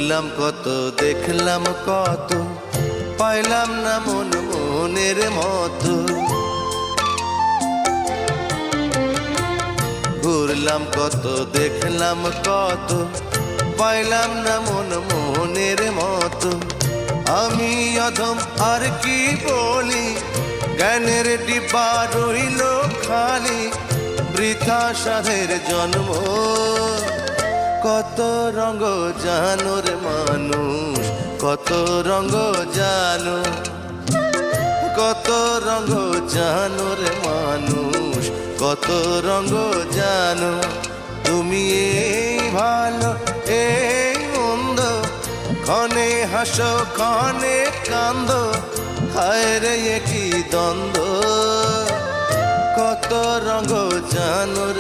ঘুরলাম কত, দেখলাম কত, পাইলাম না মন মনের মতো। ঘুরলাম কত, দেখলাম কত, পাইলাম না মন মনের মতো। আমি অধম আর কি বলি, জ্ঞানের ডিব্বা রইল খালি, বৃথা সাধের জন্ম। কত রঙ জানো রে মানুষ, কত রঙ জানো, কত রঙ জানো রে মানুষ, কত রঙ জানো। তুমি এই ভালো এই মন্দ, ক্ষণে হাসো ক্ষণে কান্দো, হায় রে কি দ্বন্দ্ব। কত রঙ জানো রে